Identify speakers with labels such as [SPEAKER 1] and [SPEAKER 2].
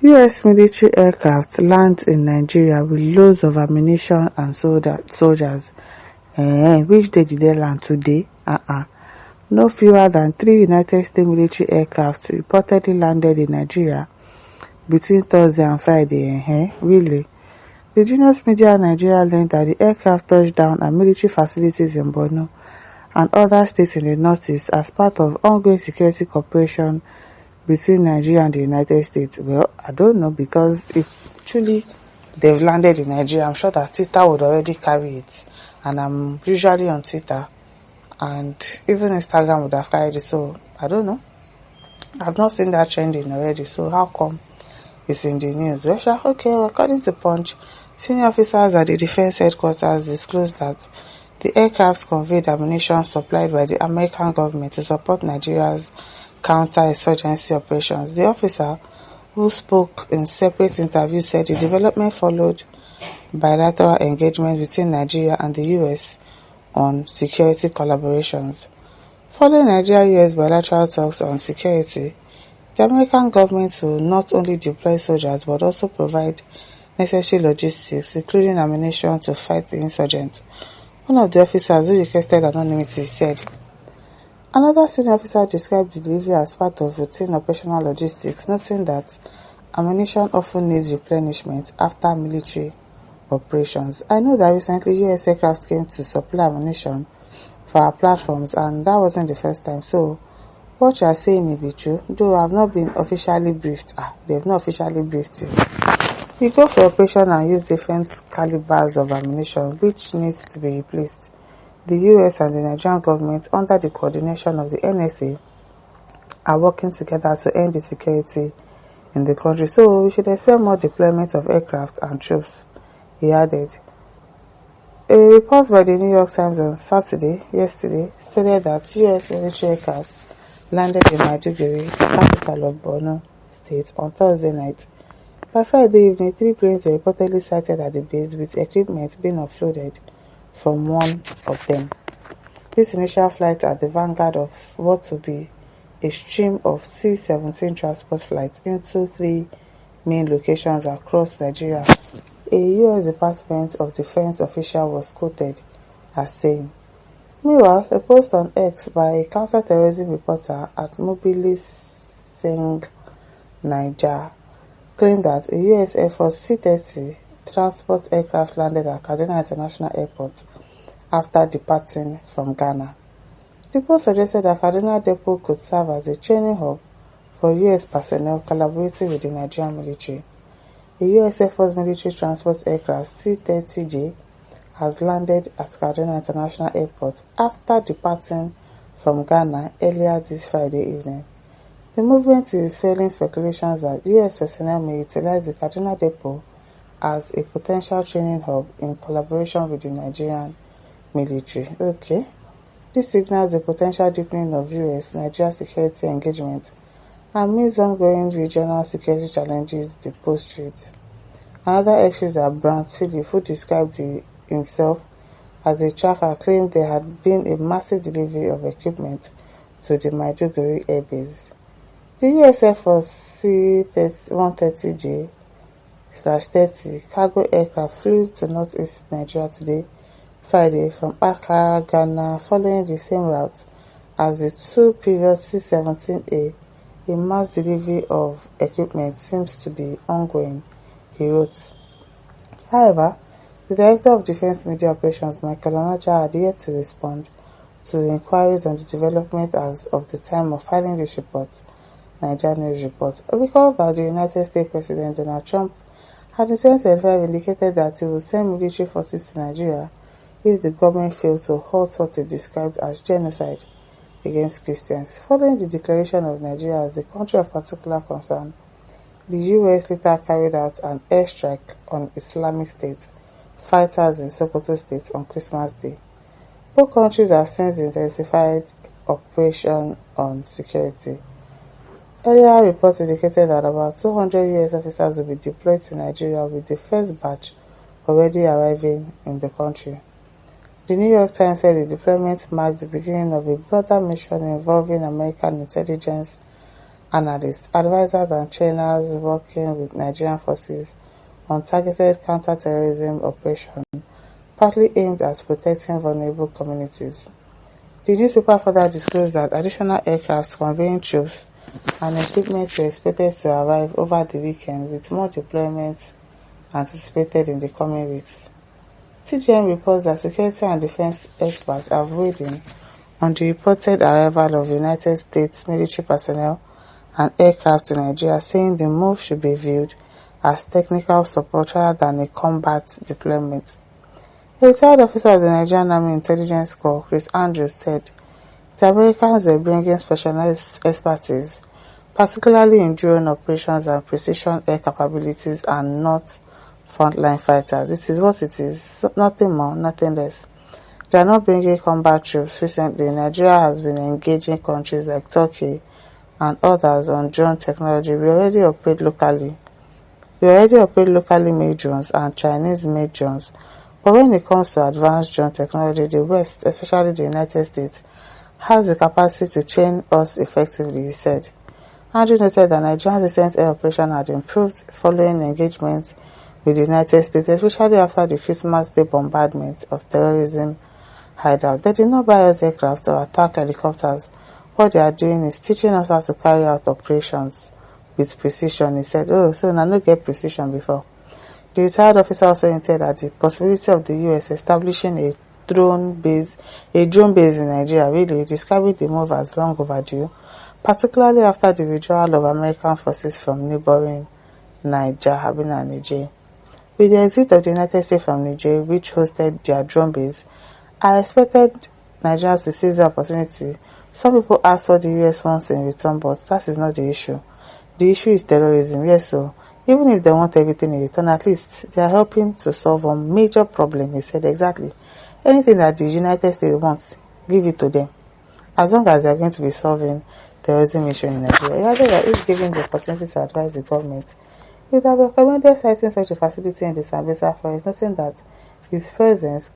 [SPEAKER 1] U.S. military aircraft land in Nigeria with loads of ammunition and soldiers. Which day did they land today? No fewer than 3 United States military aircraft reportedly landed in Nigeria between Thursday and Friday. Really? The Genius Media Nigeria learned that the aircraft touched down at military facilities in Borno and other states in the northeast as part of ongoing security cooperation between Nigeria and the United States. Well, I don't know, because if truly they've landed in Nigeria, I'm sure that Twitter would already carry it. And I'm usually on Twitter, and even Instagram would have carried it. So I don't know. I've not seen that trending already. So how come it's in the news? Well, according to Punch, senior officers at the Defense Headquarters disclosed that the aircraft conveyed ammunition supplied by the American government to support Nigeria's counter-insurgency operations. The officer, who spoke in separate interviews, said the development followed bilateral engagement between Nigeria and the U.S. on security collaborations. Following Nigeria-U.S. bilateral talks on security, the American government will not only deploy soldiers but also provide necessary logistics, including ammunition, to fight the insurgents. One of the officers, who requested anonymity, said another senior officer described the delivery as part of routine operational logistics, noting that ammunition often needs replenishment after military operations. I know that recently U.S. aircraft came to supply ammunition for our platforms, and that wasn't the first time. So what you are saying may be true, though I have not been officially briefed. They have not officially briefed you. We go for operation and use different calibers of ammunition which needs to be replaced. The US and the Nigerian government, under the coordination of the NSA, are working together to end the security in the country. So we should expect more deployment of aircraft and troops, he added. A report by the New York Times on yesterday, stated that US military aircraft landed in Maiduguri, capital of Borno State, on Thursday night. By Friday evening, 3 planes were reportedly sighted at the base, with equipment being offloaded from one of them. This initial flight are the vanguard of what will be a stream of C-17 transport flights into 3 main locations across Nigeria. A U.S. Department of Defense official was quoted as saying. Meanwhile, a post on X by a counter-terrorism reporter at Mobili Singh Niger claimed that a U.S. Air Force C-30 transport aircraft landed at Kaduna International Airport after departing from Ghana. The post suggested that Kaduna Depot could serve as a training hub for U.S. personnel collaborating with the Nigerian military. A U.S. Air Force military transport aircraft C-30J has landed at Kaduna International Airport after departing from Ghana earlier this Friday evening. The movement is fueling speculations that U.S. personnel may utilize the Kaduna Depot as a potential training hub in collaboration with the Nigerian military. Okay. This signals the potential deepening of U.S.-Nigeria security engagement amidst ongoing regional security challenges, the Post reads. Another ex-user, Brant Phillip, who described himself as a tracker, claimed there had been a massive delivery of equipment to the Maiduguri Air Base. The U.S. Air Force C-130J/30 cargo aircraft flew to northeast Nigeria today, Friday, from Accra, Ghana, following the same route as the 2 previous C-17A. A mass delivery of equipment seems to be ongoing, he wrote. However, the Director of Defense Media Operations, Michael Onaja, had yet to respond to inquiries on the development as of the time of filing this report. Nigeria News report. Recall that the United States President Donald Trump had in 2025 indicated that he would send military forces to Nigeria if the government failed to halt what he described as genocide against Christians. Following the declaration of Nigeria as the country of particular concern, the U.S. later carried out an airstrike on Islamic State fighters in Sokoto State on Christmas Day. Both countries have since intensified operation on security. Earlier reports indicated that about 200 U.S. officers will be deployed to Nigeria, with the first batch already arriving in the country. The New York Times said the deployment marked the beginning of a broader mission involving American intelligence analysts, advisors and trainers working with Nigerian forces on targeted counter-terrorism operations, partly aimed at protecting vulnerable communities. The newspaper further disclosed that additional aircraft conveying troops and equipment were expected to arrive over the weekend, with more deployments anticipated in the coming weeks. TGM reports that security and defense experts have weighed in on the reported arrival of United States military personnel and aircraft in Nigeria, saying the move should be viewed as technical support rather than a combat deployment. A retired officer of the Nigerian Army Intelligence Corps, Chris Andrews, said the Americans were bringing specialized expertise, particularly in drone operations and precision air capabilities, and not frontline fighters. It is what it is, nothing more, nothing less. They are not bringing combat troops. Recently, Nigeria has been engaging countries like Turkey and others on drone technology. We already operate locally made drones and Chinese-made drones. But when it comes to advanced drone technology, the West, especially the United States, has the capacity to train us effectively, he said. Andrew noted that Nigeria's recent air operation had improved following engagement with the United States, especially after the Christmas Day bombardment of terrorism hideout. They did not buy us aircraft or attack helicopters. What they are doing is teaching us how to carry out operations with precision, he said. Oh, so now no get precision before. The retired officer also hinted at the possibility of the US establishing a drone base in Nigeria, really describing the move as long overdue, particularly after the withdrawal of American forces from neighboring Niger. With the exit of the United States from Niger, which hosted their drone base, I expected Nigerians to seize the opportunity. Some people ask what the US wants in return, but that is not the issue. The issue is terrorism, yes, so even if they want everything in return, at least they are helping to solve a major problem, he said. Exactly. Anything that the United States wants, give it to them. As long as they are going to be solving terrorism issue in Nigeria. Rather, if given the opportunity to advise the government, he would have recommended citing such a facility in the Sambisa forest, noting that its presence